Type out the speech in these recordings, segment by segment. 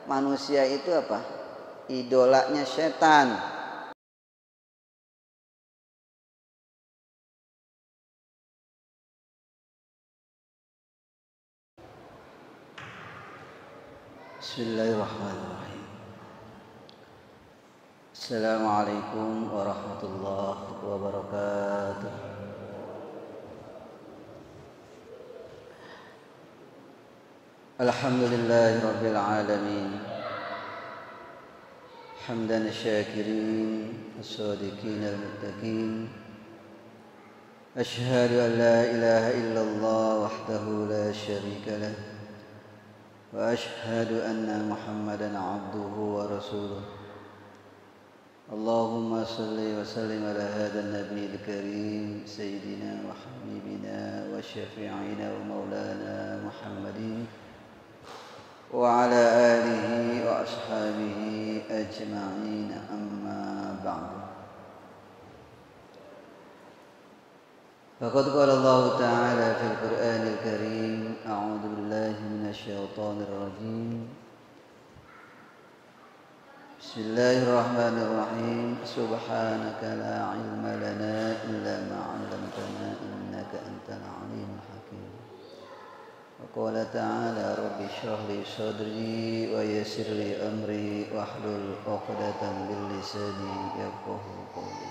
manusia itu apa? Idolanya setan. Bismillahirrahmanirrahim. Assalamualaikum warahmatullahi wabarakatuh. Alhamdulillahi rabbil alamin. Hamdan syakirin as-sadiqin al-muttaqin. Ashhadu an la ilaha illallah wahdahu la syarika lah. Wa ashhadu anna Muhammadan abduhu wa rasuluh. Allahumma salli wa sallim ala hadha an-nabiyil karim sayyidina wa habibina wa syafi'ina wa maulana Muhammadin wa ala alihi wa ashabihi ajma'in, amma ba'du. Faqad qala Allah ta'ala fil Qur'anil Karim, a'udzu billahi minasy syaithanir rajim. Bismillahirrahmanirrahim. Subhanaka la ilma lana illa ma 'allamtana innaka antal alimul hakim. Wa qala ta'ala rabbi shrah li sadri wa yassir li amri wahlul 'uqdatam min lisani yafqahu qawli.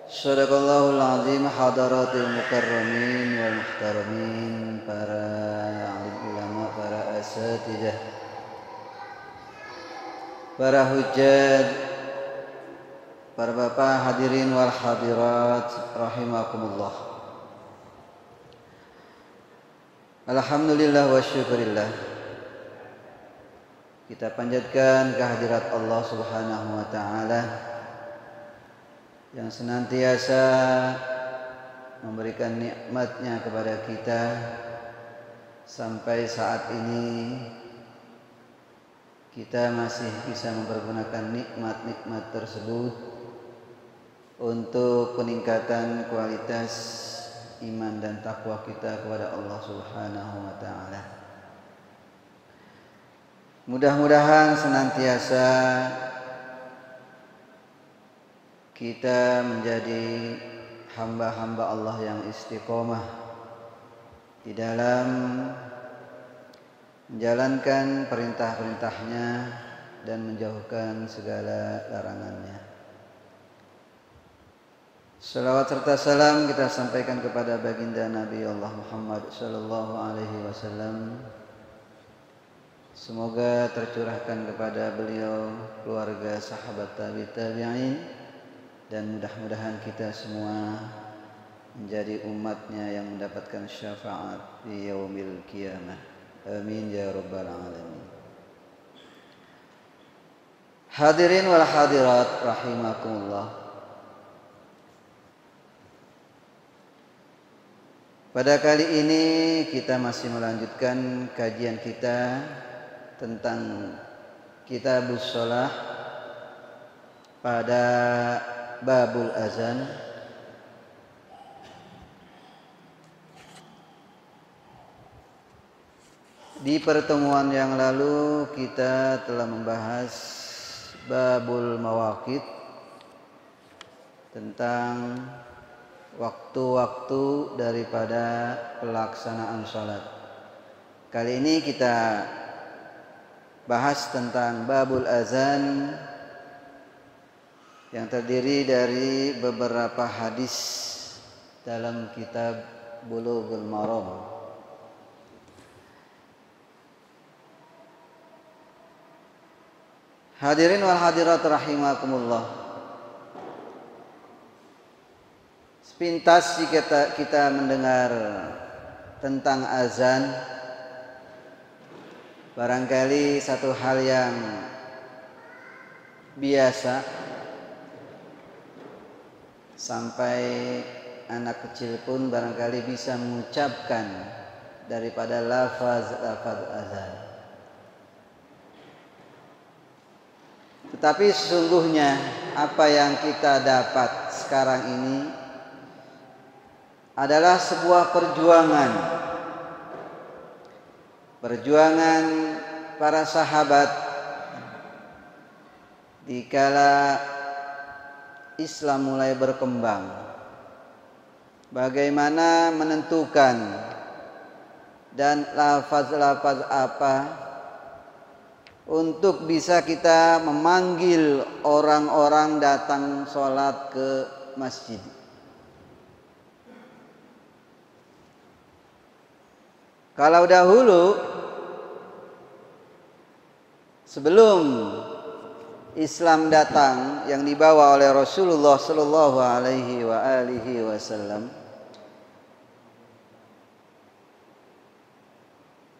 Shadaqallahul azim. Hadaratul mukarramin wal muhtaramin, para alim ulama, para asatidzah, para hujjat, para bapak hadirin wal hadirat rahimakumullah. Alhamdulillah wa syukurillah, kita panjatkan kehadirat Allah Subhanahu wa ta'ala yang senantiasa memberikan nikmatnya kepada kita sampai saat ini kita masih bisa mempergunakan nikmat-nikmat tersebut untuk peningkatan kualitas iman dan takwa kita kepada Allah Subhanahu wa ta'ala. Mudah-mudahan senantiasa kita menjadi hamba-hamba Allah yang istiqomah di dalam menjalankan perintah-perintahnya dan menjauhkan segala larangannya. Salawat serta salam kita sampaikan kepada baginda Nabi Allah Muhammad sallallahu alaihi wasallam. Semoga tercurahkan kepada beliau, keluarga, sahabat, tabi'in, dan mudah-mudahan kita semua menjadi umatnya yang mendapatkan syafaat di yaumil qiyamah. Amin ya rabbal alamin. Hadirin wal hadirat rahimakumullah. Pada kali ini kita masih melanjutkan kajian kita tentang Kitabus Shalah pada babul azan. Di pertemuan yang lalu kita telah membahas babul mawaqit, tentang waktu-waktu daripada pelaksanaan sholat. Kali ini kita bahas tentang babul azan yang terdiri dari beberapa hadis dalam kitab Bulughul Maram. Hadirin wal hadirat rahimakumullah. Sepintas kita mendengar tentang azan, barangkali satu hal yang biasa sampai anak kecil pun barangkali bisa mengucapkan daripada lafaz azan. Tetapi sesungguhnya apa yang kita dapat sekarang ini adalah sebuah perjuangan para sahabat dikala Islam mulai berkembang, bagaimana menentukan dan lafaz-lafaz apa untuk bisa kita memanggil orang-orang datang sholat ke masjid. Kalau dahulu sebelum Islam datang yang dibawa oleh Rasulullah sallallahu alaihi wasallam,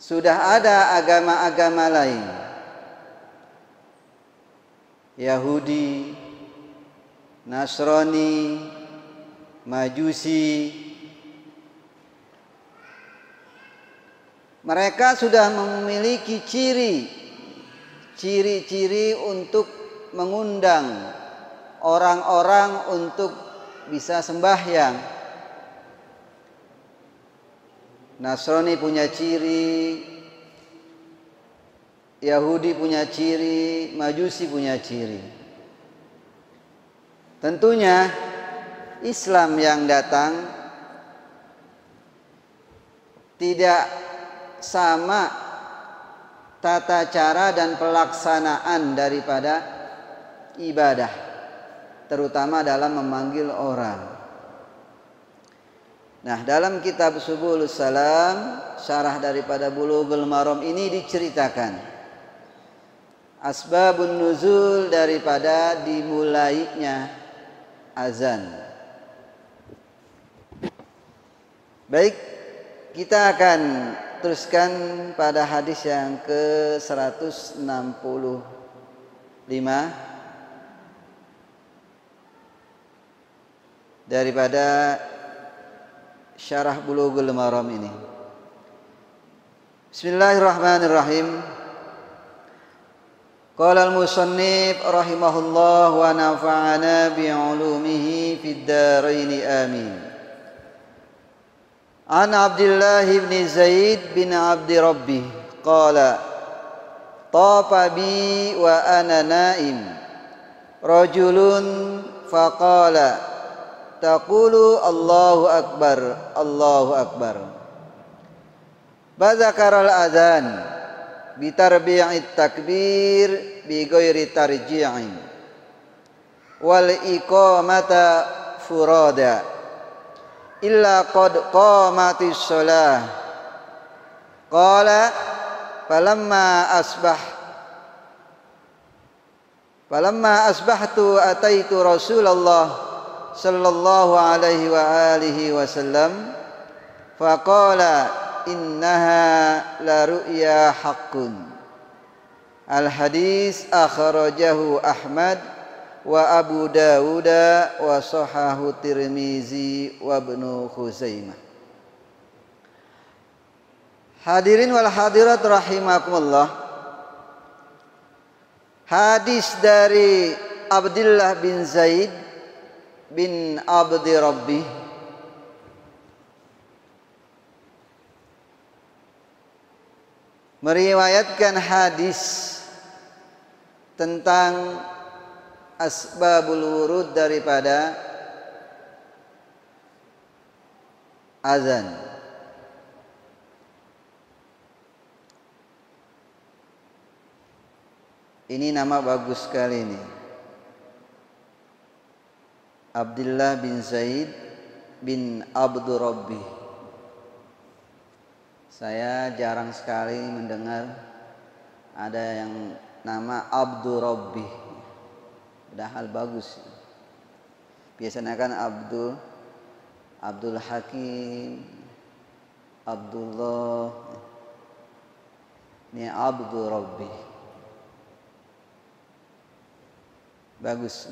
sudah ada agama-agama lain, Yahudi, Nasrani, Majusi. Mereka sudah memiliki ciri-ciri untuk mengundang orang-orang untuk bisa sembahyang. Nasrani punya ciri, Yahudi punya ciri, Majusi punya ciri. Tentunya Islam yang datang tidak sama tata cara dan pelaksanaan daripada ibadah, terutama dalam memanggil orang. Nah, dalam kitab Subulus Salam, syarah daripada Bulughul Maram ini diceritakan asbabun nuzul daripada dimulainya azan. Baik, kita akan teruskan pada hadis yang ke-165 daripada syarah Bulughul Maram ini. Bismillahirrahmanirrahim. Qala al-musannif rahimahullah wa nafa'ana bi'ulumihi fid dharain amin. An Abdullah bin Zaid bin Abdi Rabbih qala tafa bi wa ana naim rajulun faqala taqulu Allahu akbar Allahu akbar bazakaral adhan bitarbi'it takbir bi ghairi tarji'in wal iqamata furada illa qad qamatis shalah qala falamma asbahtu ataitu Rasulullah sallallahu alaihi wa alihi wasallam faqala innaha la ru'ya haqqun. Al hadis akhrajahu Ahmad wa Abu Dawud wa sahahu Tirmizi wa Ibnu Khuzaimah. Hadirin wal hadirat rahimakumullah. Hadis dari Abdullah bin Zaid bin Abdi Rabbih meriwayatkan hadis tentang asbabul wurud daripada azan. Ini nama bagus sekali ini. Abdullah bin Zaid bin Abdur Rabbih. Saya jarang sekali mendengar ada yang nama Abdur Rabbih. Padahal bagus. Biasanya kan Abdul Hakim, Abdullah, ini Abdur Rabbih. Bagus.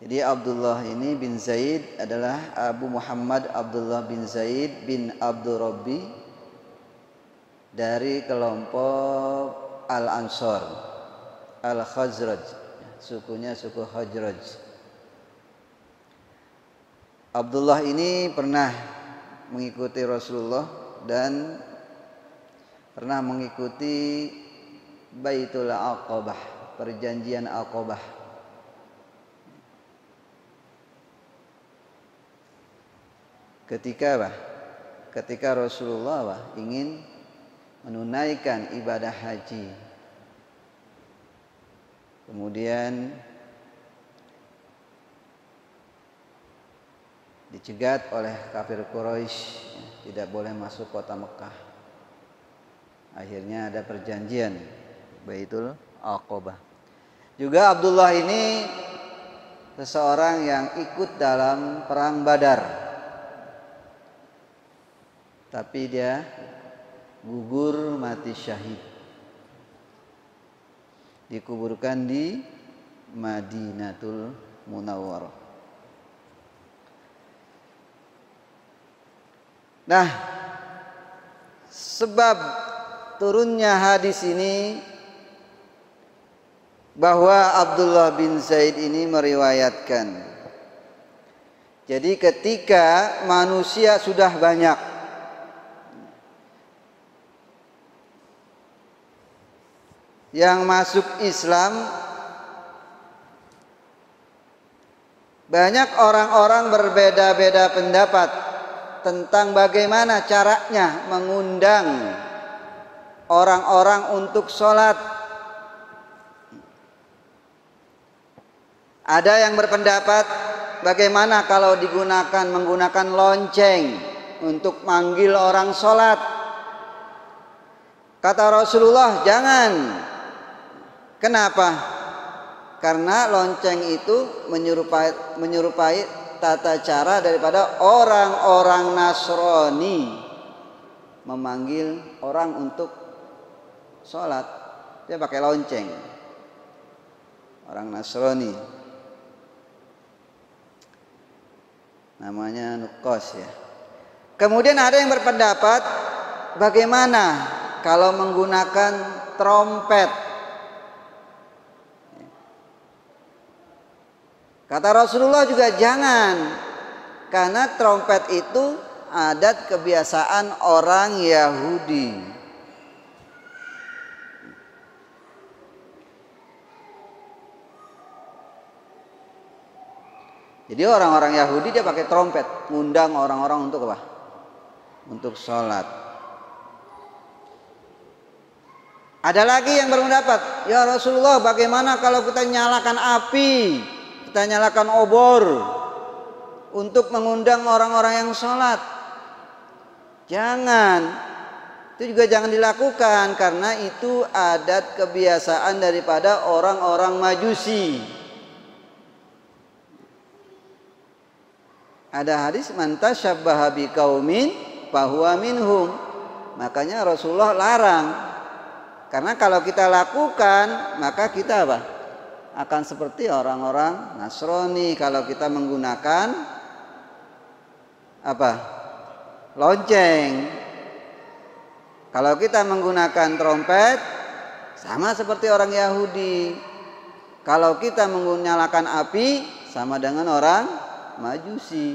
Jadi Abdullah ini bin Zaid adalah Abu Muhammad Abdullah bin Zaid bin Abdur Rabbih dari kelompok Al-Ansar, Al-Khazraj, sukunya suku Khazraj. Abdullah ini pernah mengikuti Rasulullah dan pernah mengikuti Baitul Aqabah, perjanjian Aqabah. Ketika Rasulullah ingin menunaikan ibadah haji, kemudian dicegat oleh kafir Quraisy, tidak boleh masuk kota Mekah. Akhirnya ada perjanjian Baitul Aqabah. Juga Abdullah ini seseorang yang ikut dalam perang Badar, tapi dia gugur mati syahid, dikuburkan di Madinatul Munawwarah. Nah, sebab turunnya hadis ini bahwa Abdullah bin Zaid ini meriwayatkan, jadi ketika manusia sudah banyak, yang masuk Islam, banyak orang-orang berbeda-beda pendapat tentang bagaimana caranya mengundang orang-orang untuk sholat. Ada yang berpendapat bagaimana kalau menggunakan lonceng untuk manggil orang sholat. Kata Rasulullah, jangan. Kenapa? Karena lonceng itu menyerupai tata cara daripada orang-orang Nasrani memanggil orang untuk sholat. Dia pakai lonceng, orang Nasrani, namanya Nukos ya. Kemudian ada yang berpendapat bagaimana kalau menggunakan trompet. Kata Rasulullah juga jangan, karena trompet itu adat kebiasaan orang Yahudi. Jadi orang-orang Yahudi dia pakai trompet, ngundang orang-orang untuk apa? Untuk sholat. Ada lagi yang berpendapat, ya Rasulullah, bagaimana kalau kita nyalakan api, kita nyalakan obor untuk mengundang orang-orang yang sholat? Jangan, itu juga jangan dilakukan, karena itu adat kebiasaan daripada orang-orang Majusi. Ada hadis, man tasyabbaha biqaumin fahuwa minhum. Makanya Rasulullah larang, karena kalau kita lakukan maka kita apa? Akan seperti orang-orang Nasrani kalau kita menggunakan apa? Lonceng. Kalau kita menggunakan trompet sama seperti orang Yahudi. Kalau kita menyalakan api sama dengan orang Majusi.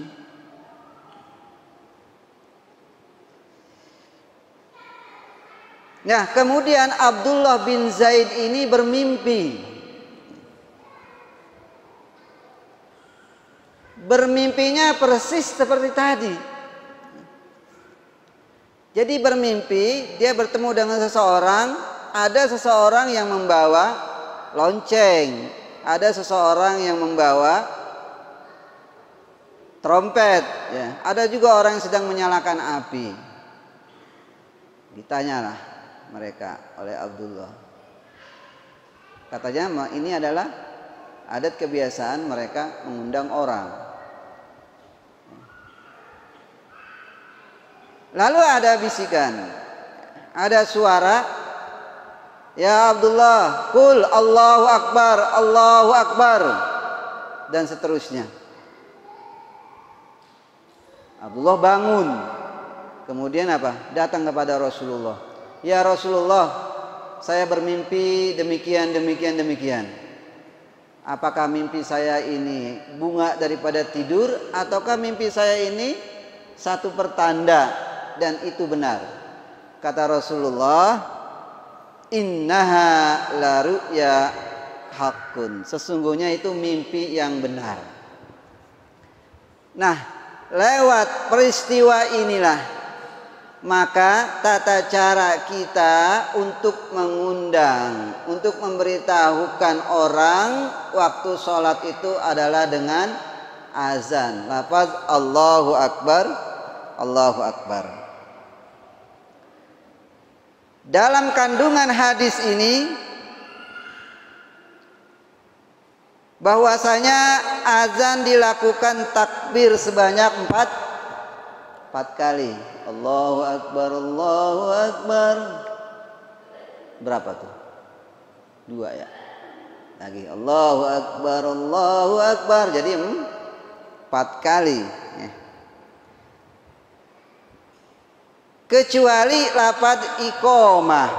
Nah, kemudian Abdullah bin Zaid ini bermimpi. Bermimpinya persis seperti tadi. Jadi bermimpi dia bertemu dengan seseorang, ada seseorang yang membawa lonceng, ada seseorang yang membawa trompet, ya. Ada juga orang yang sedang menyalakan api. Ditanyalah mereka oleh Abdullah. Katanya ini adalah adat kebiasaan mereka mengundang orang. Lalu ada bisikan, ada suara, ya Abdullah, qul Allahu Akbar, Allahu Akbar, dan seterusnya. Abdullah bangun, kemudian apa? Datang kepada Rasulullah. Ya Rasulullah, saya bermimpi demikian. Apakah mimpi saya ini bunga daripada tidur, ataukah mimpi saya ini satu pertanda dan itu benar? Kata Rasulullah, innaha la ru'ya haqqun, sesungguhnya itu mimpi yang benar. Nah, lewat peristiwa inilah maka tata cara kita untuk mengundang, untuk memberitahukan orang waktu sholat itu adalah dengan azan, lafaz Allahu Akbar, Allahu Akbar. Dalam kandungan hadis ini bahwasanya azan dilakukan takbir sebanyak 4 kali. Allahu Akbar, Allahu Akbar. Berapa tuh? 2 ya. Lagi Allahu Akbar, Allahu Akbar. Jadi 4 kali ya. Kecuali lafaz iqamah.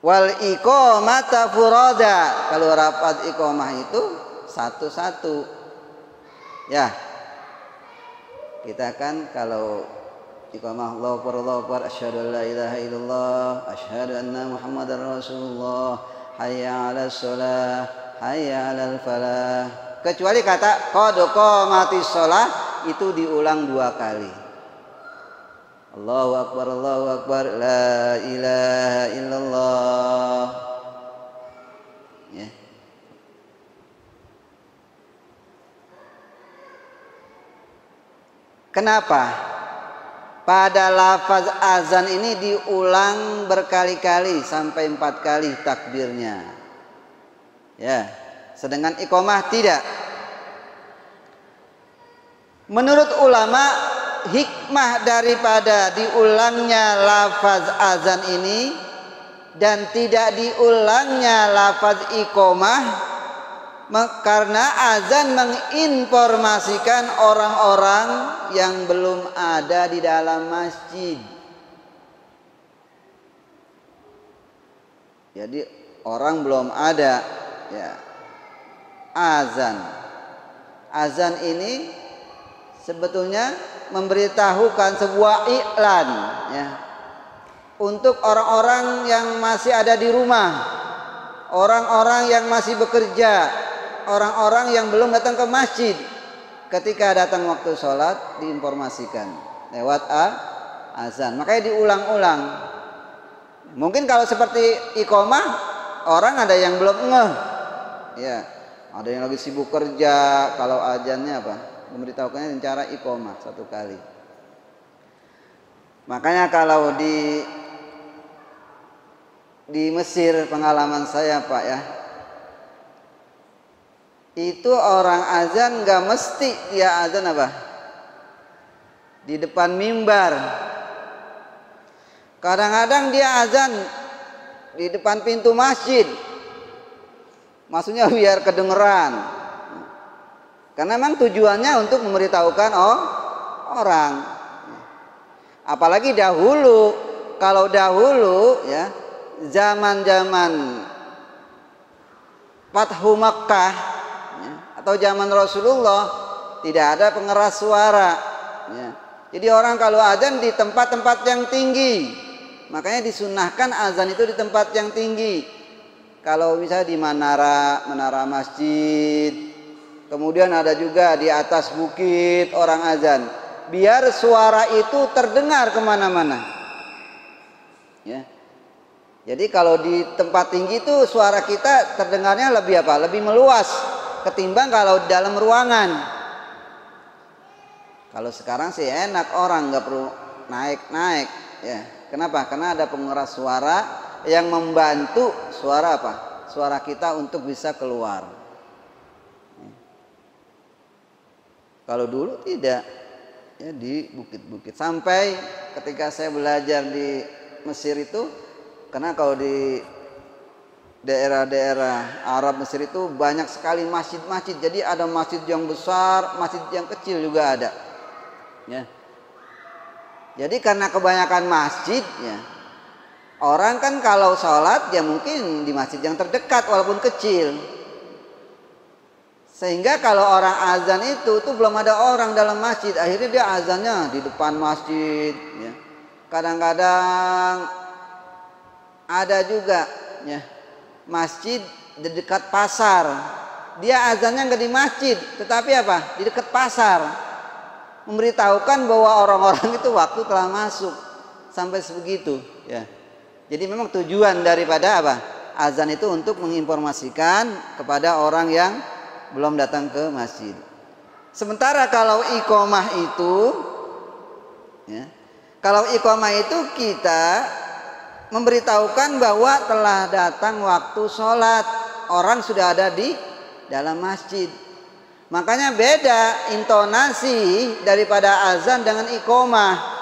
Wal iqamata furada. Kalau lafaz iqamah itu satu-satu. Ya. Kita kan kalau iqamah Allahu Akbar, Allahu Akbar, asyhadu an la ilaha illallah, asyhadu anna Muhammadar Rasulullah, hayya 'alas shalah, hayya 'alal falah. Kecuali kata qad qamatis shalah itu diulang 2 kali. Allahu Akbar, Allahu Akbar, la ilaha illallah. Ya. Kenapa? Pada lafaz azan ini diulang berkali-kali sampai 4 kali takbirnya. Ya, sedangkan iqamah tidak. Menurut ulama, hikmah daripada diulangnya lafaz azan ini dan tidak diulangnya lafaz iqamah karena azan menginformasikan orang-orang yang belum ada di dalam masjid. Jadi orang belum ada ya. Azan ini sebetulnya memberitahukan sebuah iklan ya, untuk orang-orang yang masih ada di rumah, orang-orang yang masih bekerja, orang-orang yang belum datang ke masjid. Ketika datang waktu sholat diinformasikan lewat azan. Makanya diulang-ulang. Mungkin kalau seperti iqamah, orang ada yang belum ngeh ya, ada yang lagi sibuk kerja. Kalau azannya apa? Memberitahukannya dengan cara iqamah 1 kali. Makanya kalau di Mesir pengalaman saya Pak ya, itu orang azan nggak mesti dia azan apa? Di depan mimbar. Kadang-kadang dia azan di depan pintu masjid. Maksudnya biar kedengeran. Karena memang tujuannya untuk memberitahukan orang. Apalagi dahulu, kalau dahulu ya, zaman-zaman Fathu Makkah ya, atau zaman Rasulullah tidak ada pengeras suara ya. Jadi orang kalau azan di tempat-tempat yang tinggi, makanya disunahkan azan itu di tempat yang tinggi. Kalau misalnya di menara masjid, kemudian ada juga di atas bukit orang azan, biar suara itu terdengar kemana-mana ya. Jadi kalau di tempat tinggi itu suara kita terdengarnya lebih apa? Lebih meluas ketimbang kalau di dalam ruangan. Kalau sekarang sih enak, orang nggak perlu naik-naik ya. Kenapa? Karena ada pengeras suara yang membantu suara apa? Suara kita untuk bisa keluar. Kalau dulu tidak ya, di bukit-bukit. Sampai ketika saya belajar di Mesir itu, karena kalau di daerah-daerah Arab Mesir itu banyak sekali masjid-masjid. Jadi ada masjid yang besar, masjid yang kecil juga ada. Ya. Jadi karena kebanyakan masjid ya, orang kan kalau sholat ya mungkin di masjid yang terdekat walaupun kecil. Sehingga kalau orang azan itu tuh belum ada orang dalam masjid, akhirnya dia azannya di depan masjid ya. Kadang-kadang Ada juga ya, masjid di dekat pasar. Dia azannya nggak di masjid, tetapi apa? Di dekat pasar. Memberitahukan bahwa orang-orang itu waktu telah masuk. Sampai sebegitu ya. Jadi memang tujuan daripada apa? Azan itu untuk menginformasikan kepada orang yang belum datang ke masjid. Sementara kalau iqamah itu ya, kalau iqamah itu kita memberitahukan bahwa telah datang waktu sholat, orang sudah ada di dalam masjid. Makanya beda intonasi daripada azan dengan iqamah.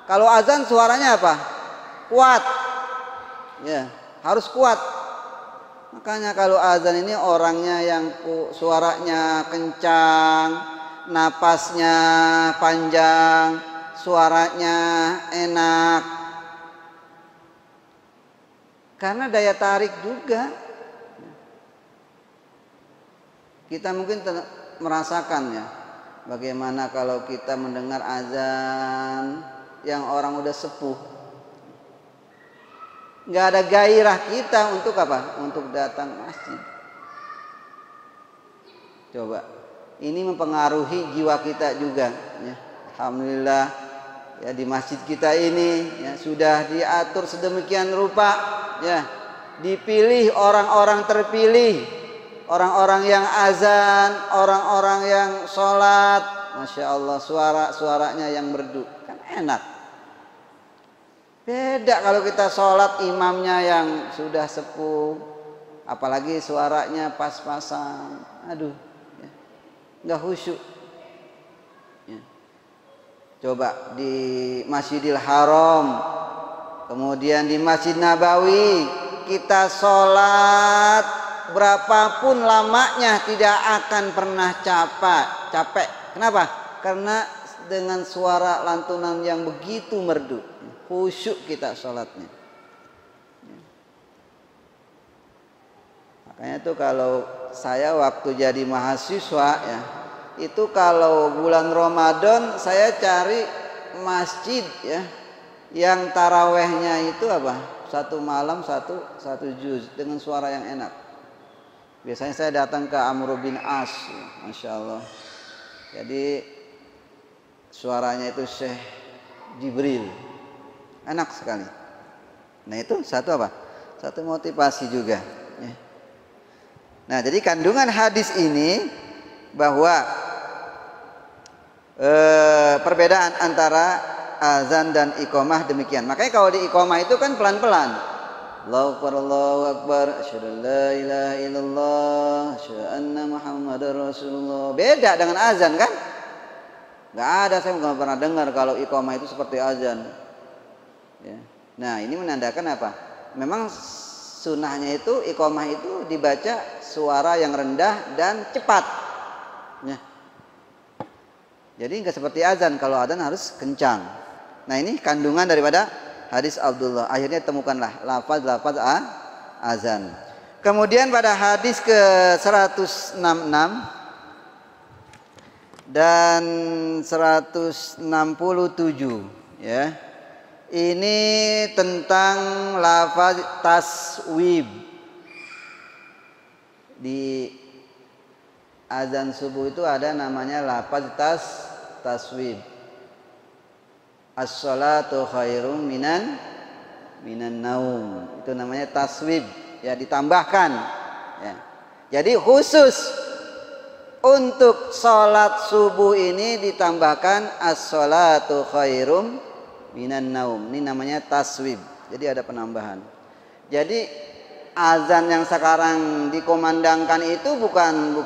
Kalau azan suaranya apa? Kuat. Ya, harus kuat. Makanya kalau azan ini orangnya yang suaranya kencang, napasnya panjang, suaranya enak. Karena daya tarik juga. Kita mungkin merasakan ya, bagaimana kalau kita mendengar azan yang orang udah sepuh, nggak ada gairah kita untuk apa? Untuk datang masjid. Coba, ini mempengaruhi jiwa kita juga. Ya. Alhamdulillah ya di masjid kita ini ya, sudah diatur sedemikian rupa, ya dipilih orang-orang terpilih, orang-orang yang azan, orang-orang yang sholat, masya Allah suaranya yang merdu, kan enak. Beda kalau kita sholat imamnya yang sudah sepuh, apalagi suaranya pas-pasan, aduh, ya, nggak khusyuk. Ya. Coba di Masjidil Haram, kemudian di Masjid Nabawi, kita sholat berapapun lamanya tidak akan pernah capek. Kenapa? Karena dengan suara lantunan yang begitu merdu, khusyuk kita sholatnya. Makanya tuh kalau saya waktu jadi mahasiswa ya, itu kalau bulan Ramadan saya cari masjid ya yang tarawehnya itu apa? Satu malam satu juz dengan suara yang enak. Biasanya saya datang ke Amr bin As, masya Allah. Jadi suaranya itu Syekh Jibril, enak sekali. Nah itu satu apa? Satu motivasi juga. Ya. Nah jadi kandungan hadis ini bahwa perbedaan antara azan dan iqamah demikian. Makanya kalau di iqamah itu kan pelan-pelan. Allahu Akbar, Allahu Akbar, asyhadu an la ilaha illallah, asyhadu anna Muhammadar Rasulullah. Beda dengan azan kan? Gak ada, saya nggak pernah dengar kalau iqamah itu seperti azan. Ya. Nah ini menandakan apa? Memang sunnahnya itu iqamah itu dibaca suara yang rendah dan cepat. Ya. Jadi nggak seperti azan, kalau azan harus kencang. Nah ini kandungan daripada hadis Abdullah. Akhirnya temukanlah lafaz azan. Kemudian pada hadis ke 166 dan 167 ya. Ini tentang lafaz taswib. Di azan subuh itu ada namanya lafaz taswib. As-salatu khairum minan naum. Itu namanya taswib, ya ditambahkan. Ya. Jadi khusus untuk sholat subuh ini ditambahkan as-salatu khairum minan naum. Ini namanya taswib. Jadi ada penambahan. Jadi azan yang sekarang dikomandangkan itu bukan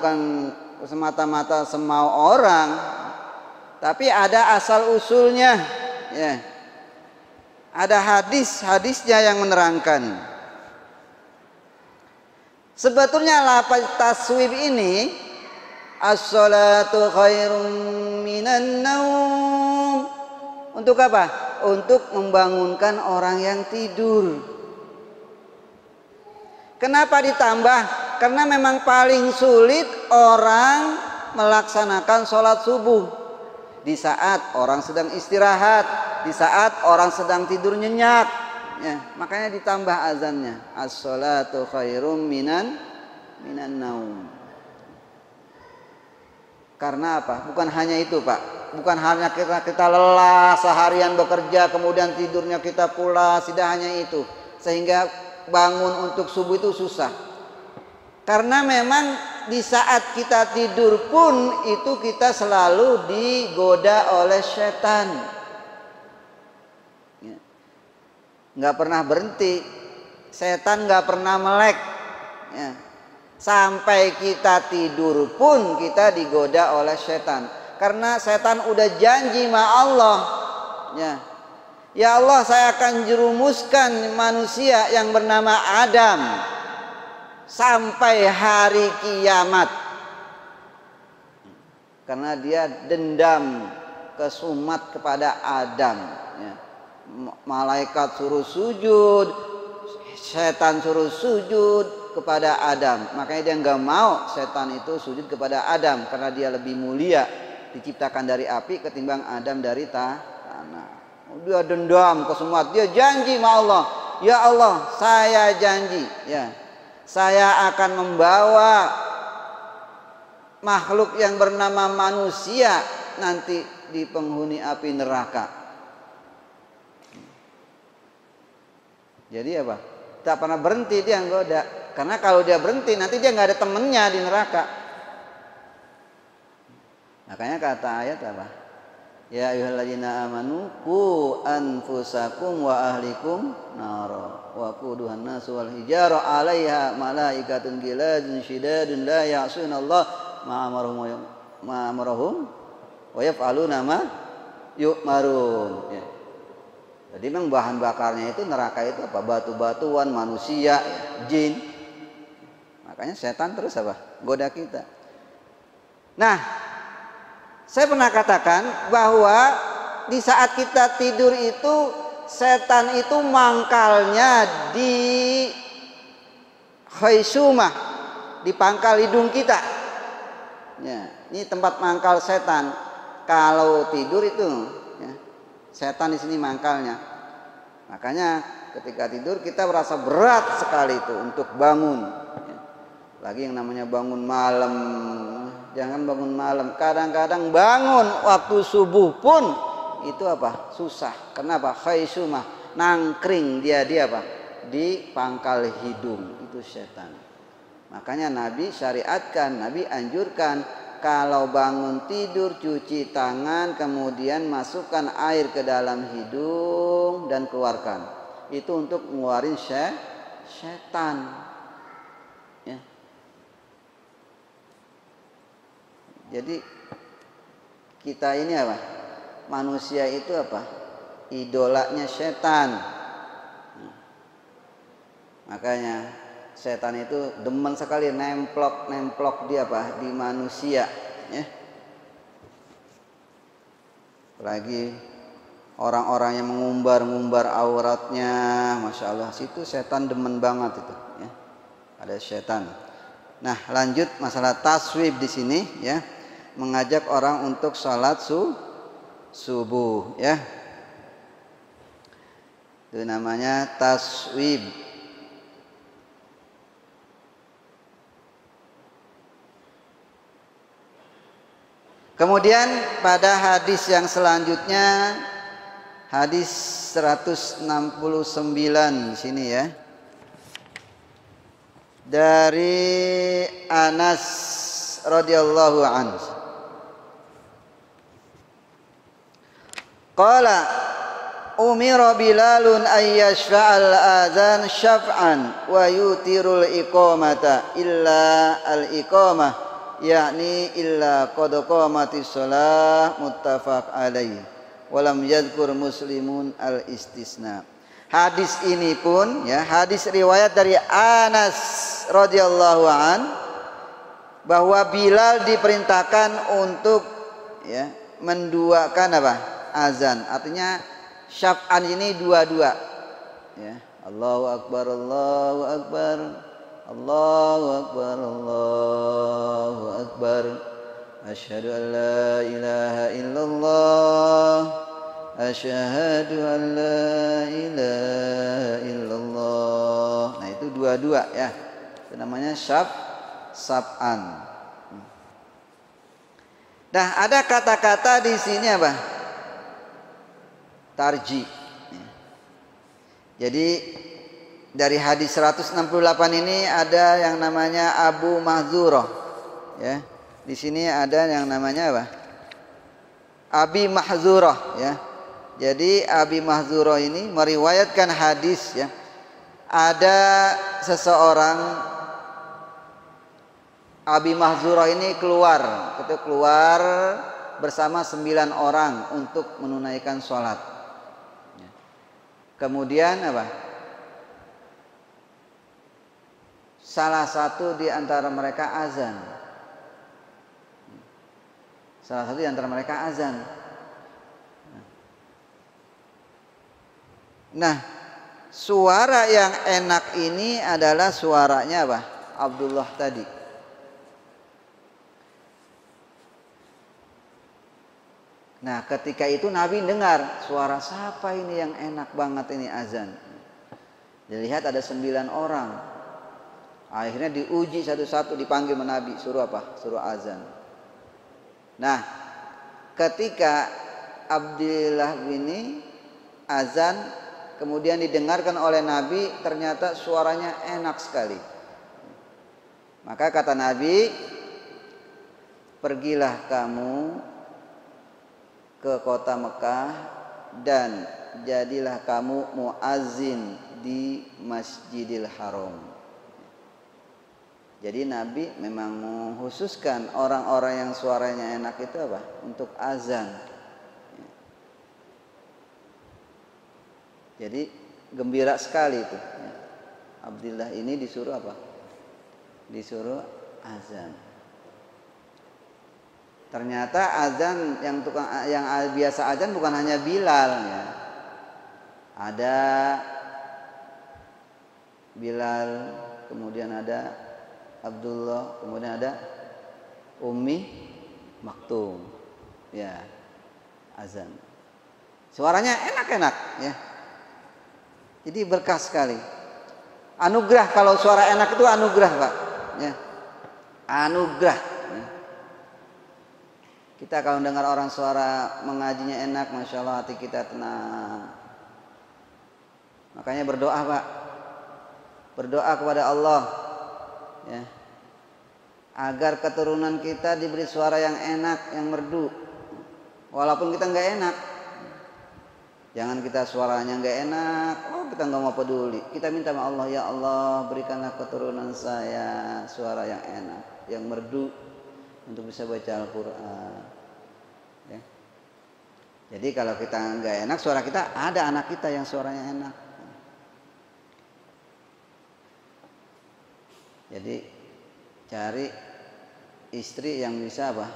semata-mata semau orang, tapi ada asal usulnya. Ya. Ada hadisnya yang menerangkan. Sebetulnya lafaz taswib ini as-salatu khairum minan naum. Untuk apa? Untuk membangunkan orang yang tidur. Kenapa ditambah? Karena memang paling sulit orang melaksanakan sholat subuh di saat orang sedang istirahat, di saat orang sedang tidur nyenyak. ya, makanya ditambah azannya, as-sholatu khairum minan naum. Karena apa? Bukan hanya itu, Pak. Bukan hanya kita lelah seharian bekerja, kemudian tidurnya kita pulas, tidak hanya itu. Sehingga bangun untuk subuh itu susah. Karena memang di saat kita tidur pun itu kita selalu digoda oleh setan. Ya. Nggak pernah berhenti. Setan nggak pernah melek. Ya. Sampai kita tidur pun kita digoda oleh setan. Karena setan udah janji sama Allah. Ya Allah, saya akan jerumuskan manusia yang bernama Adam sampai hari kiamat. Karena dia dendam kesumat kepada Adam. Ya. Malaikat suruh sujud, setan suruh sujud kepada Adam. Makanya dia nggak mau setan itu sujud kepada Adam, karena dia lebih mulia diciptakan dari api ketimbang Adam dari tanah. Dia dendam kesumat, dia janji sama Allah, ya Allah, saya janji, ya, saya akan membawa makhluk yang bernama manusia nanti di penghuni api neraka. Jadi apa? Tak pernah berhenti dia nggoda. Karena kalau dia berhenti nanti dia nggak ada temennya di neraka. Makanya kata ayat apa? Ya ayyuhalladzina amanu qu anfusakum wa ahlikum nara wa quduhan nasu wal hijara 'alaiha malaikatun ghiladun syidadun la ya'sunallah ma amarahum wa yaf'aluna ma yu'marun. Ya. Jadi memang bahan bakarnya itu neraka itu apa? Batu-batuan, manusia, ya, jin. Makanya setan terus apa? Goda kita. Nah, saya pernah katakan bahwa di saat kita tidur itu setan itu mangkalnya di khaysumah, di pangkal hidung kita. Ya, ini tempat mangkal setan. Kalau tidur itu, ya, setan di sini mangkalnya. Makanya ketika tidur kita merasa berat sekali itu untuk bangun. Ya. Lagi yang namanya bangun malam. Jangan bangun malam. Kadang-kadang bangun waktu subuh pun itu apa? Susah. Kenapa? Khaysumah, nangkring dia apa? Di pangkal hidung. Itu setan. Makanya Nabi syariatkan, Nabi anjurkan, kalau bangun tidur cuci tangan, kemudian masukkan air ke dalam hidung dan keluarkan. Itu untuk ngeluarin setan. Ya. Jadi kita ini apa? Manusia itu apa? Idolanya setan. Makanya setan itu demen sekali nemplok dia apa? Di manusia, ya. Apalagi orang-orang yang mengumbar auratnya, masya Allah, situ setan demen banget itu, ya. Ada setan. Nah, lanjut masalah taswib di sini, ya. Mengajak orang untuk sholat subuh, ya. Itu namanya taswib. Kemudian pada hadis yang selanjutnya, hadis 169 di sini, ya. Dari Anas radhiyallahu anhu. Qala umira Bilalun ay yashfa'al adzan syaf'an wa yutirul iqamata illa al iqamah, yakni illa qad qamatis shalah, muttafaq alaih. Walam yadhkur Muslimun al istisna. Hadis ini pun, ya, hadis riwayat dari Anas radhiyallahu an, bahwa Bilal diperintahkan untuk, ya, menduakan apa? Azan. Artinya syaf'an ini dua-dua, ya. Allahu akbar, Allahu akbar, Allahu akbar, Allahu akbar. Asyhadu an la ilaha illallah asyhadu an la ilaha illallah. Nah, itu dua-dua ya. Itu namanya sab'an. Nah, ada kata-kata di sini apa? Tarji. Jadi dari hadis 168 ini ada yang namanya Abu Mahzurah, ya. Di sini ada yang namanya apa? Abi Mahzurah, ya. Jadi Abi Mahzurah ini meriwayatkan hadis, ya. Ada seseorang, Abi Mahzurah ini keluar bersama 9 orang untuk menunaikan sholat. Kemudian apa? Salah satu di antara mereka azan. Nah, suara yang enak ini adalah suaranya apa? Abdullah tadi. Nah, ketika itu Nabi dengar suara siapa ini yang enak banget ini azan. Dilihat ada 9 orang. Akhirnya diuji satu-satu, dipanggil Nabi, suruh apa? Suruh azan. Nah, ketika Abdullah ini azan, kemudian didengarkan oleh Nabi, ternyata suaranya enak sekali. Maka kata Nabi, pergilah kamu ke kota Mekah dan jadilah kamu muazzin di Masjidil Haram. Jadi Nabi memang mengkhususkan orang-orang yang suaranya enak itu apa? Untuk azan. Jadi gembira sekali itu. Abdullah ini disuruh apa? Disuruh azan. Ternyata azan yang biasa azan bukan hanya Bilal, ya. Ada Bilal, kemudian ada Abdullah, kemudian ada Ummi Maktum, ya, azan. Suaranya enak-enak, ya. Jadi berkah sekali. Anugerah, kalau suara enak itu anugerah, Pak. Ya. Anugerah. Ya. Kita kalau dengar orang suara mengajinya enak, Masya Allah hati kita tenang. Makanya berdoa, Pak. Berdoa kepada Allah, ya, agar keturunan kita diberi suara yang enak, yang merdu. Walaupun kita nggak enak, jangan kita suaranya nggak enak, kita nggak mau peduli. Kita minta sama Allah, ya Allah berikanlah keturunan saya suara yang enak, yang merdu untuk bisa baca Al-Quran. Ya. Jadi kalau kita nggak enak suara kita, ada anak kita yang suaranya enak. Jadi cari istri yang bisa apa?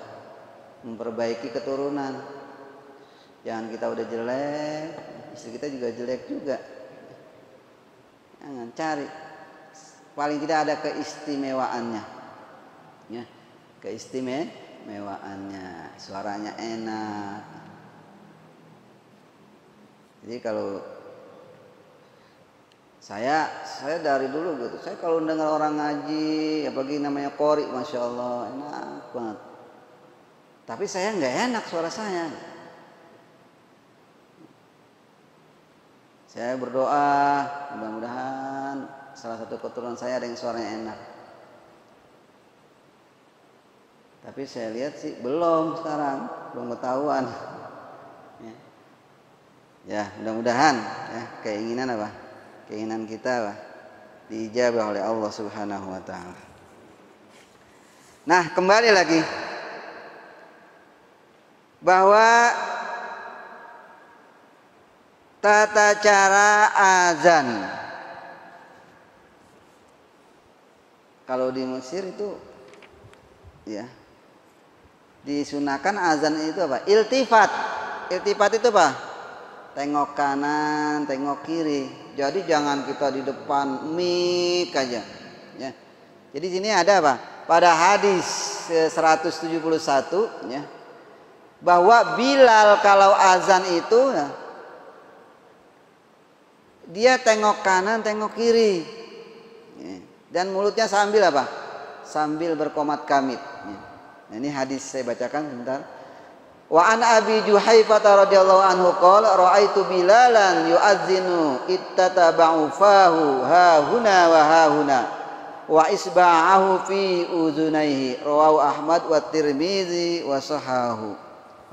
Memperbaiki keturunan. Jangan kita udah jelek, istri kita juga jelek juga. Jangan, cari. Paling tidak ada keistimewaannya. Ya, keistimewaannya. Suaranya enak. Jadi kalau saya dari dulu gitu, saya kalau dengar orang ngaji, apalagi namanya qori, Masya Allah, enak banget. Tapi saya nggak enak suara saya. Saya berdoa, mudah-mudahan salah satu keturunan saya ada yang suaranya enak. Tapi saya lihat sih belum sekarang, belum ketahuan. Ya, mudah-mudahan ya, keinginan apa? Keinginan kita diijabah oleh Allah Subhanahu wa taala. Nah, kembali lagi bahwa tata cara azan kalau di Mesir itu ya disunahkan azan itu apa? Iltifat. Iltifat itu apa? Tengok kanan, tengok kiri. Jadi jangan kita di depan mik aja. Ya. Jadi sini ada apa? Pada hadis 171, ya, bahwa Bilal kalau azan itu dia tengok kanan, tengok kiri, dan mulutnya sambil apa? Sambil berkomat kamit. Nah, ini hadis saya bacakan sebentar. Wa an Abi Juhaifah radhiyallahu anhu qala ra'aitu Bilalan yu'adzinu ittataba'u fahu ha huna wa ha huna wa isba'ahu fi uzunaihi rawahu Ahmad wa Tirmizi wa sahahu.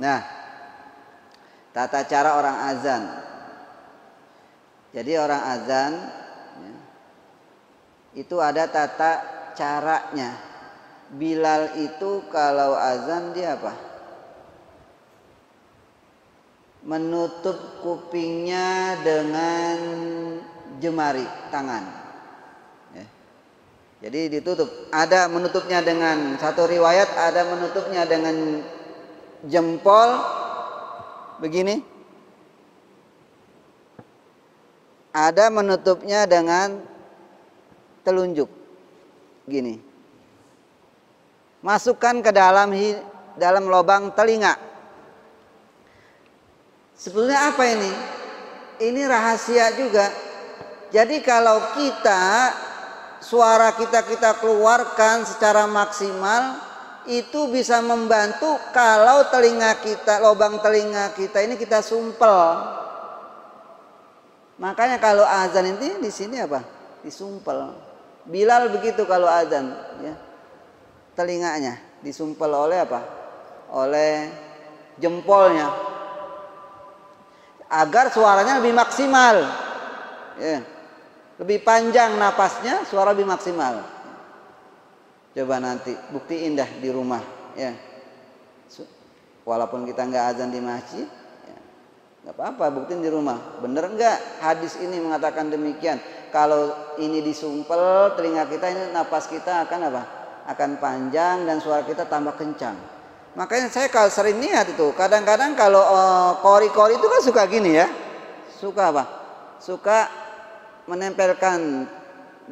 Nah, tata cara orang azan. Jadi orang azan itu ada tata caranya. Bilal itu kalau azan dia apa? Menutup kupingnya dengan jemari tangan. Jadi ditutup. Ada menutupnya dengan satu riwayat, ada menutupnya dengan jempol begini. Ada menutupnya dengan telunjuk gini. Masukkan ke dalam lubang telinga. Sebetulnya apa ini? Ini rahasia juga. Jadi kalau suara kita keluarkan secara maksimal, itu bisa membantu kalau lubang telinga kita ini kita sumpel. Makanya kalau azan ini di sini apa? Disumpel. Bilal begitu kalau azan, ya. Telinganya disumpel oleh apa? Oleh jempolnya. Agar suaranya lebih maksimal, ya. Lebih panjang napasnya, suara lebih maksimal. Coba nanti buktiin dah di rumah, ya. Walaupun kita nggak azan di masjid, ya, nggak apa-apa, buktiin di rumah. Bener nggak hadis ini mengatakan demikian? Kalau ini disumpel telinga kita, ini napas kita akan apa? Akan panjang dan suara kita tambah kencang. Makanya saya kalau sering lihat itu, kadang-kadang kalau kori-kori itu kan suka gini ya, suka apa? Suka menempelkan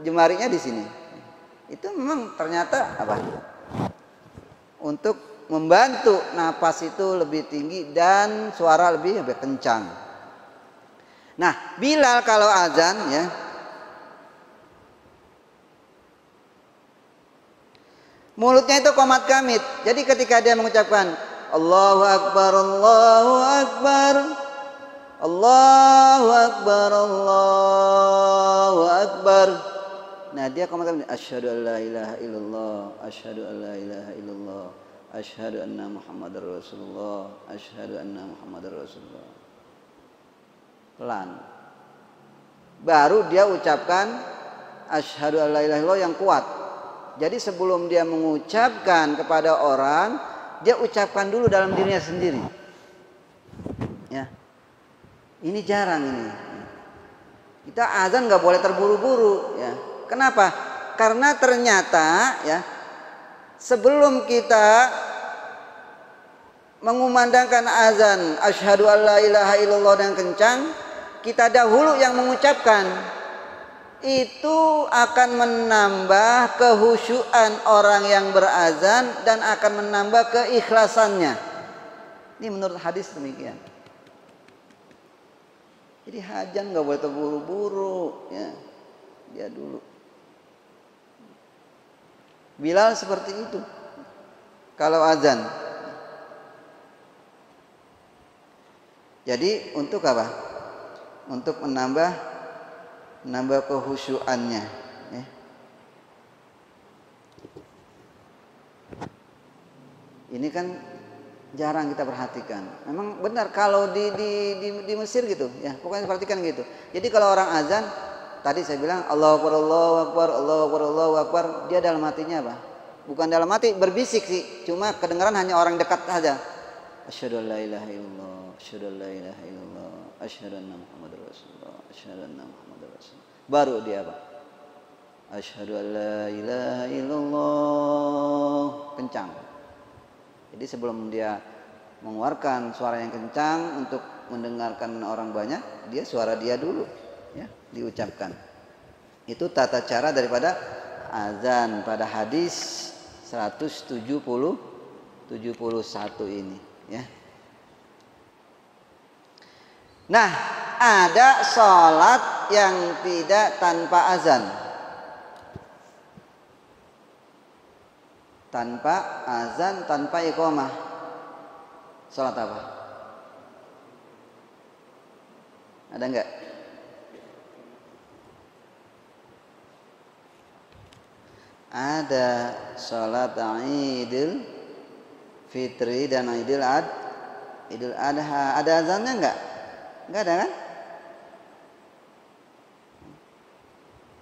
jemarinya di sini. Itu memang ternyata apa? Untuk membantu napas itu lebih tinggi dan suara lebih kencang. Nah, Bilal kalau azan ya, mulutnya itu qomat kamit. Jadi ketika dia mengucapkan Allahu Akbar, Allahu Akbar, Allahu Akbar, Allahu Akbar. Nah, dia qomat kamit. Asyhadu an la ilaha illallah, asyhadu an la ilaha illallah, asyhadu anna Muhammadar Rasulullah, asyhadu anna Muhammadar Rasulullah. Pelan. Baru dia ucapkan asyhadu an la ilaha illallah yang kuat. Jadi sebelum dia mengucapkan kepada orang, dia ucapkan dulu dalam dirinya sendiri. Ya, ini jarang ini. Kita azan nggak boleh terburu-buru. Ya, kenapa? Karena ternyata ya sebelum kita mengumandangkan azan asyhadu alla ilaha illallah dengan kencang, kita dahulu yang mengucapkan. Itu akan menambah kehusyuan orang yang berazan dan akan menambah keikhlasannya. Ini menurut hadis demikian. Jadi hajan nggak boleh terburu-buru, ya. Dia dulu. Bilal seperti itu. Kalau azan. Jadi untuk apa? Untuk menambah kehusyuannya, ya. Ini kan jarang kita perhatikan. Memang benar kalau di Mesir gitu, ya. Pokoknya perhatikan gitu. Jadi kalau orang azan, tadi saya bilang Allahu Akbar, Allahu Akbar, Allahu Akbar, Allahu Akbar, dia dalam hatinya apa? Bukan dalam hati, berbisik sih. Cuma kedengaran hanya orang dekat saja. Asyhadu an la ilaha illallah, asyhadu an la ilaha illallah, asyhadu anna Muhammadar Rasulullah, asyhadu anna Muhammadar Rasulullah. Baru dia apa? Asyhadu an la ilaha illallah, kencang. Jadi sebelum dia mengeluarkan suara yang kencang untuk mendengarkan orang banyak, dia suara dia dulu, ya, diucapkan. Itu tata cara daripada azan pada hadis 171 ini, ya. Nah, ada sholat yang tidak tanpa azan. Tanpa azan, tanpa iqamah. Sholat apa? Ada enggak? Ada sholat Idul Fitri dan Idul Adha. Ada azannya enggak? Enggak ada kan?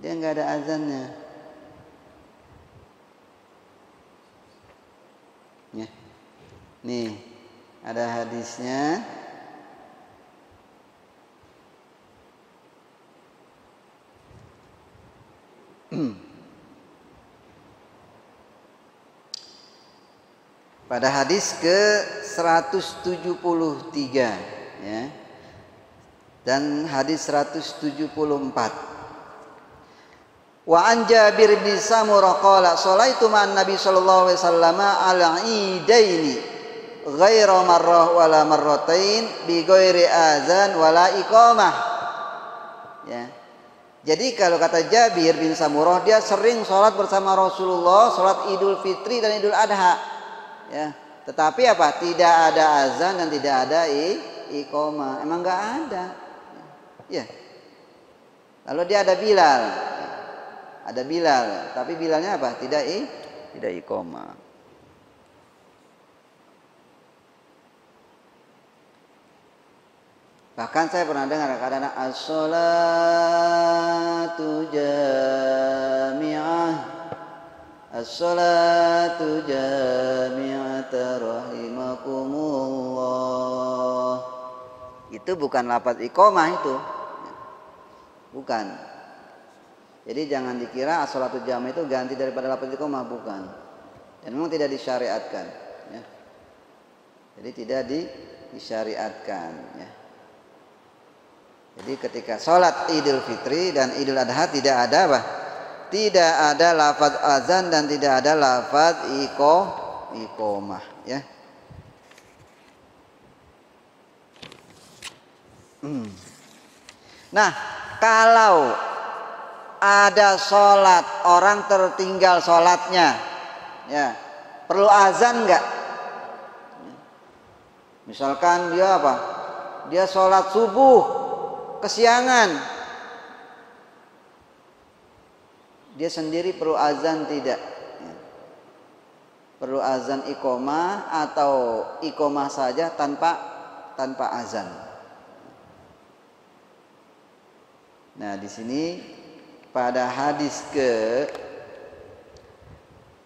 Dia enggak ada azannya. Ya. Nih, ada hadisnya. Pada hadis ke 173 ya. Dan hadis 174. Wa an Jabir bin Samurah qala shalaitu ma'an Nabi sallallahu alaihi wasallam al-idaini ghaira marrah wala marratain bi ghairi azan wala iqamah. Ya. Jadi kalau kata Jabir bin Samurah, dia sering sholat bersama Rasulullah, sholat Idul Fitri dan Idul Adha. Ya. Tetapi apa? Tidak ada azan dan tidak ada iqamah. Emang nggak ada. Ya. Lalu dia ada Bilal. Ada Bilal, tapi Bilalnya apa? Tidak iqamah. Bahkan saya pernah dengar kadang-kadang as-salatu jami'ah, as-salatu jami'ah rahimakumullah. Itu bukan lafaz iqamah itu. Bukan. Jadi jangan dikira as-salatu jami'ah itu ganti daripada lafaz iqamah, bukan. Dan memang tidak disyariatkan, ya. Jadi tidak disyariatkan, ya. Jadi ketika sholat Idul Fitri dan Idul Adha tidak ada apa? Tidak ada lafaz azan dan tidak ada lafaz iqamah, ya. Nah, kalau ada sholat orang tertinggal sholatnya, ya, perlu azan nggak? Misalkan dia apa? Dia sholat subuh kesiangan, dia sendiri perlu azan tidak? Perlu azan iqamah atau iqamah saja tanpa azan? Nah, di sini pada hadis ke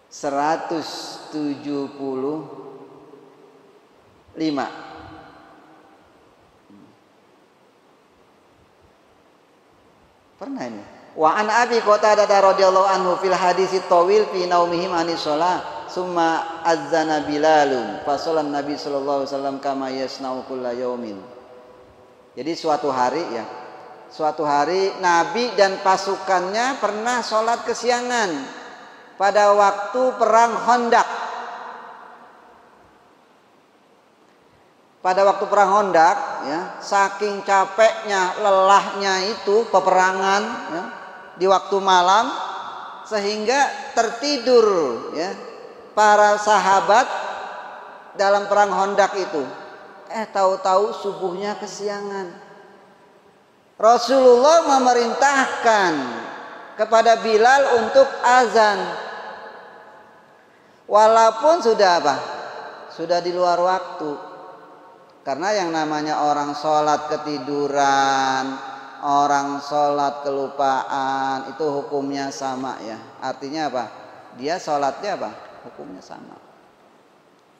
175 pernah ini. Wa an Abi Qatadah radhiyallahu anhu fil hadis tawil fi naumihim anis shalah summa azzana Bilalun fa shalan Nabi sallallahu alaihi wasallam kama yasna'u kulla yaumin. Jadi suatu hari Nabi dan pasukannya pernah sholat kesiangan pada waktu perang Khandaq. Pada waktu perang Khandaq, ya, saking capeknya, lelahnya itu peperangan, ya, di waktu malam, sehingga tertidur, ya, para sahabat dalam perang Khandaq itu. Tahu-tahu subuhnya kesiangan. Rasulullah memerintahkan kepada Bilal untuk azan, walaupun sudah apa? Sudah di luar waktu. Karena yang namanya orang sholat ketiduran, orang sholat kelupaan, itu hukumnya sama, ya. Artinya apa? Dia sholatnya apa? Hukumnya sama.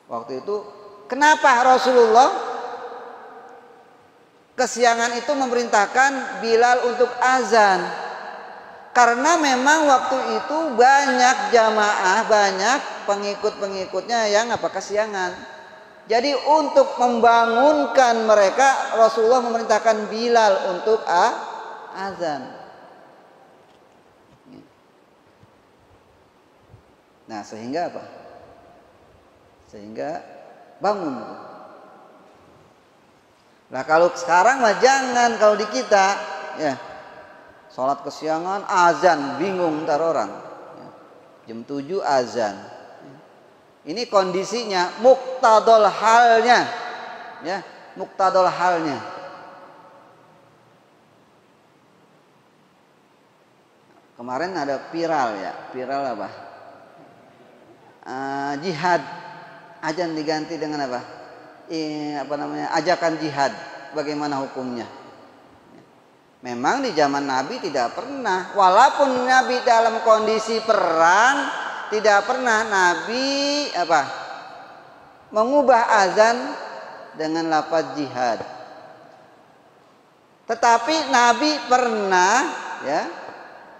Waktu itu kenapa Rasulullah kesiangan itu memerintahkan Bilal untuk azan? Karena memang waktu itu banyak jamaah, banyak pengikut-pengikutnya yang apa? Kesiangan. Jadi untuk membangunkan mereka, Rasulullah memerintahkan Bilal untuk azan. Nah, sehingga apa? Sehingga bangun. Nah kalau sekarang mah jangan, kalau di kita ya sholat kesiangan azan, bingung ntar orang ya. Jam 7 azan. Ini kondisinya muktadol halnya ya, muktadol halnya. Kemarin ada viral ya, viral apa? Jihad, azan diganti dengan apa? Ajakan jihad. Bagaimana hukumnya? Memang di zaman Nabi tidak pernah, walaupun Nabi dalam kondisi perang, tidak pernah Nabi mengubah azan dengan lafaz jihad. Tetapi Nabi pernah ya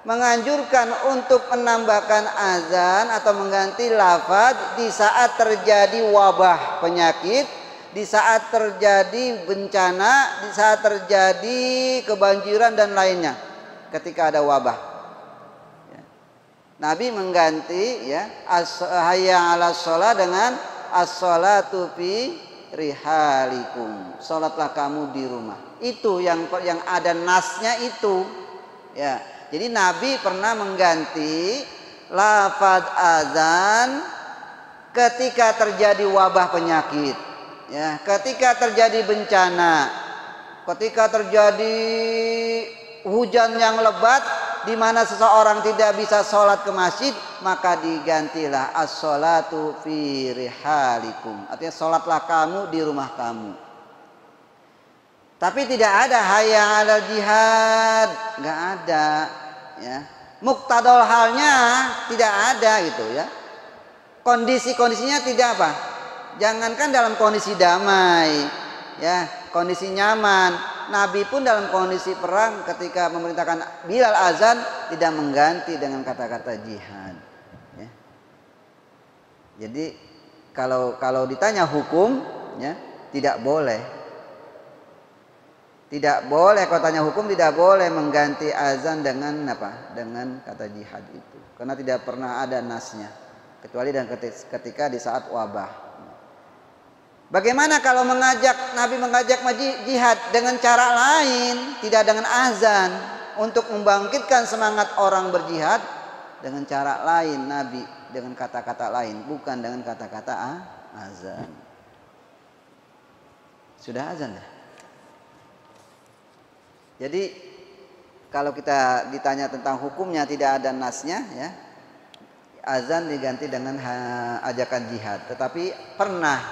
menganjurkan untuk menambahkan azan atau mengganti lafaz di saat terjadi wabah penyakit, di saat terjadi bencana, di saat terjadi kebanjiran dan lainnya. Ketika ada wabah, ya. Nabi mengganti ya hayya 'alas shalah dengan as-shalatu fi rihalikum. Salatlah kamu di rumah. Itu yang ada nasnya itu. Ya. Jadi Nabi pernah mengganti lafaz azan ketika terjadi wabah penyakit, ya, ketika terjadi bencana, ketika terjadi hujan yang lebat di mana seseorang tidak bisa sholat ke masjid, maka digantilah as-sholatu fi rihalikum. Artinya sholatlah kamu di rumah kamu. Tapi tidak ada hayya 'alal jihad, nggak ada, ya. Muktadol halnya tidak ada gitu ya. Kondisi-kondisinya tidak apa? Jangankan dalam kondisi damai, ya, kondisi nyaman. Nabi pun dalam kondisi perang ketika memerintahkan Bilal azan tidak mengganti dengan kata-kata jihad. Ya. Jadi kalau ditanya hukum, ya, tidak boleh. Tidak boleh, kalau tanya hukum tidak boleh mengganti azan dengan apa? Dengan kata jihad itu. Karena tidak pernah ada nasnya. Kecuali dan ketika di saat wabah. Bagaimana kalau Nabi mengajak jihad dengan cara lain, tidak dengan azan, untuk membangkitkan semangat orang berjihad dengan cara lain, Nabi dengan kata-kata lain, bukan dengan kata-kata azan. Sudah azan dah. Jadi kalau kita ditanya tentang hukumnya tidak ada nasnya, ya, azan diganti dengan ajakan jihad. Tetapi pernah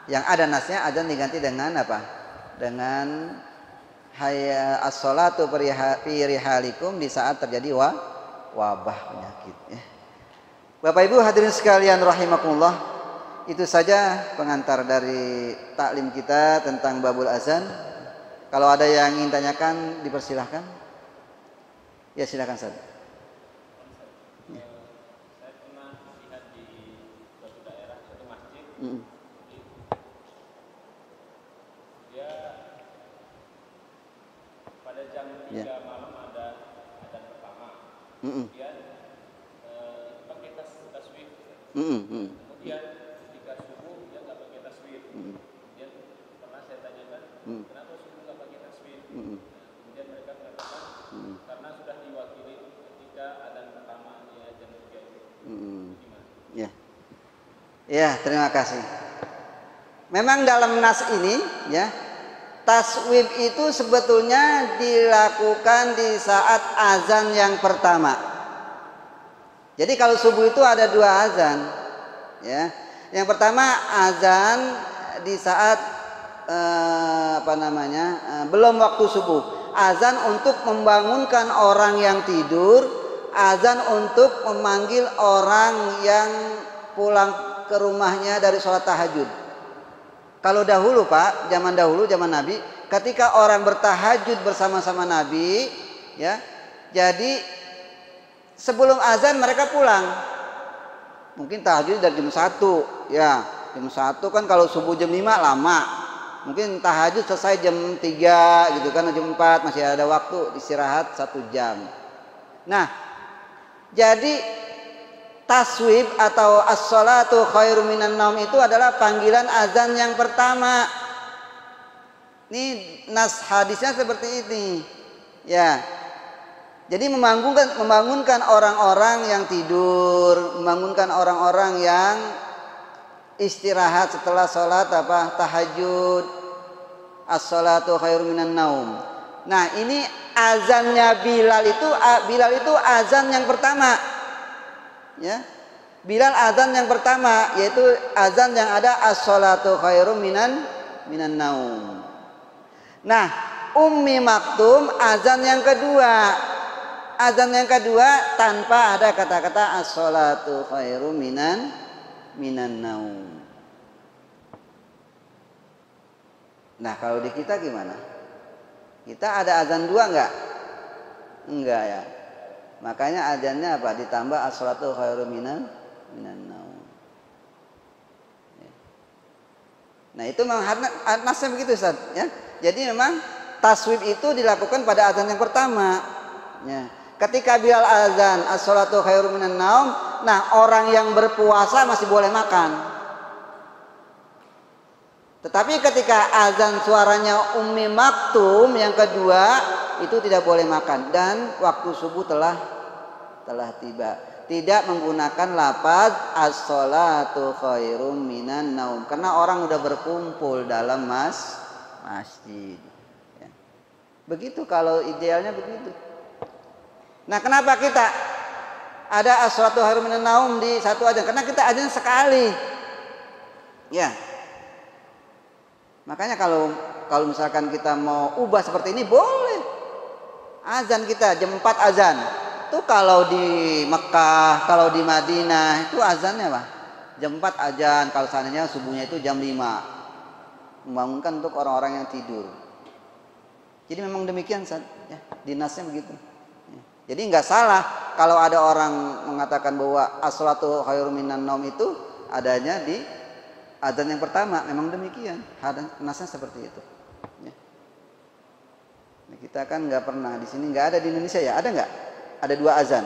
yang ada nasnya azan diganti dengan apa? Dengan hayya as-sholatu fi rihalikum di saat terjadi wabah penyakit. Ya. Bapak Ibu hadirin sekalian rahimakumullah, itu saja pengantar dari taklim kita tentang babul azan. Kalau ada yang ingin tanyakan dipersilahkan. Ya silakan Ustaz. Ya. Saya pernah lihat di suatu daerah, suatu masjid. Dia pada jam 3 malam ada adzan pertama. Kemudian pakai tasbih. Kemudian ketika subuh dia nggak pakai tasbih. Kemudian pernah saya tanyakan kenapa subuh nggak pakai tasbih. Kemudian mereka mengatakan karena sudah diwakili ketika adzan pertama ya jam 3 itu. Ya. Ya, terima kasih. Memang dalam nas ini ya, taswib itu sebetulnya dilakukan di saat azan yang pertama. Jadi kalau subuh itu ada 2 azan, ya. Yang pertama azan di saat belum waktu subuh. Azan untuk membangunkan orang yang tidur, azan untuk memanggil orang yang pulang ke rumahnya dari sholat tahajud. Kalau dahulu Pak, zaman dahulu, zaman Nabi, ketika orang bertahajud bersama-sama Nabi, ya, jadi sebelum azan mereka pulang. Mungkin tahajud dari jam 1, ya, jam 1 kan kalau subuh jam 5 lama. Mungkin tahajud selesai jam 3 gitu kan, jam 4 masih ada waktu istirahat 1 jam. Nah, jadi taswib atau as-sholatu khairum minan naum itu adalah panggilan azan yang pertama. Ini nas hadisnya seperti ini. Ya. Jadi membangunkan orang-orang yang tidur, membangunkan orang-orang yang istirahat setelah sholat tahajud. As-sholatu khairum minan naum. Nah, ini azannya Bilal itu azan yang pertama. Ya. Bilal azan yang pertama, yaitu azan yang ada as-sholatu khairum minan naum. Nah, Ummi Maktum azan yang kedua. Azan yang kedua tanpa ada kata-kata as-sholatu khairum minan naum. Nah, kalau di kita gimana? Kita ada azan dua enggak? Enggak ya. Makanya azannya apa? Ditambah as-sholatu khairum minan naum. Nah, itu memang nasnya begitu, Ustaz, ya. Jadi memang taswib itu dilakukan pada azan yang pertama. Ya. Ketika Bilal azan as-sholatu khairum minan naum, nah orang yang berpuasa masih boleh makan. Tetapi ketika azan suaranya Ummi Maktum yang kedua, itu tidak boleh makan dan waktu subuh telah tiba. Tidak menggunakan lafaz as-sholatu khairum minan naum karena orang udah berkumpul dalam masjid. Ya. Begitu kalau idealnya begitu. Nah, kenapa kita ada as-sholatu khairum minan naum di satu azan? Karena kita azan sekali. Ya. Makanya kalau misalkan kita mau ubah seperti ini boleh. Azan kita jam 4 azan. Itu kalau di Mekah, kalau di Madinah itu azannya apa? Jam 4 azan, kalau seandainya subuhnya itu jam 5. Membangunkan untuk orang-orang yang tidur. Jadi memang demikian, ya, dinasnya begitu. Jadi nggak salah kalau ada orang mengatakan bahwa as-sholatu khairum minan naum itu adanya di azan yang pertama, memang demikian. Nasnya seperti itu. Ya. Nah, kita kan nggak pernah di sini, nggak ada di Indonesia ya, ada nggak? Ada 2 azan?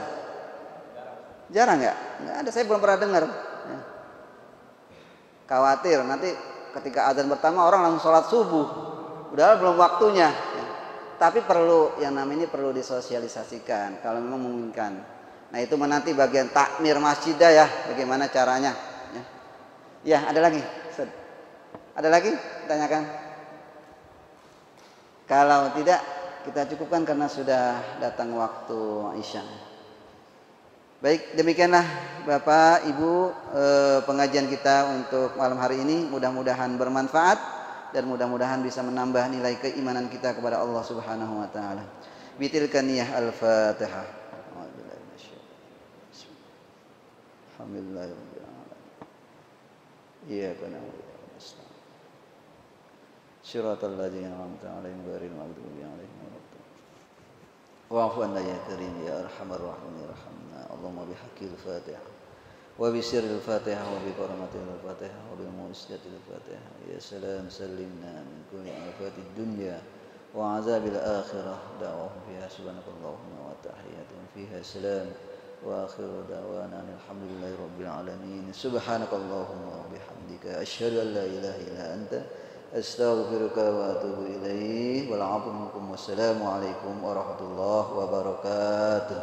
Jarang nggak? Nggak ada, saya belum pernah dengar. Ya. Khawatir nanti ketika azan pertama orang langsung sholat subuh, udah belum waktunya. Ya. Tapi perlu yang namanya ini perlu disosialisasikan kalau memang memungkinkan. Nah, itu nanti bagian takmir masjidah ya, bagaimana caranya. Ya, ada lagi. Ada lagi? Tanyakan. Kalau tidak, kita cukupkan karena sudah datang waktu Isya. Baik, demikianlah Bapak Ibu pengajian kita untuk malam hari ini. Mudah-mudahan bermanfaat dan mudah-mudahan bisa menambah nilai keimanan kita kepada Allah Subhanahu wa taala. Bitilka niyah al-Fatihah. Alhamdulillah. إياك نعبد ونستعين صراط الذين أنعمت عليهم غير المغضوب عليهم ولا الضالين واعف عنا يا كريم يا أرحم الراحمين ارحمنا اللهم بحق الفاتحة وبسر الفاتحة وبكرامة الفاتحة وبمعجزة الفاتحة يا سلام سلمنا من كل آفات الدنيا وعذاب الآخرة دعواهم فيها سبحانك اللهم وتحياتهم فيها سلام وآخر دعوانا الحمد لله رب العالمين سبحانك اللهم وبحمدك أشهد أن لا إله إلا أنت أستغفرك وأتوب إليه والعفو منكم والسلام عليكم ورحمة الله وبركاته.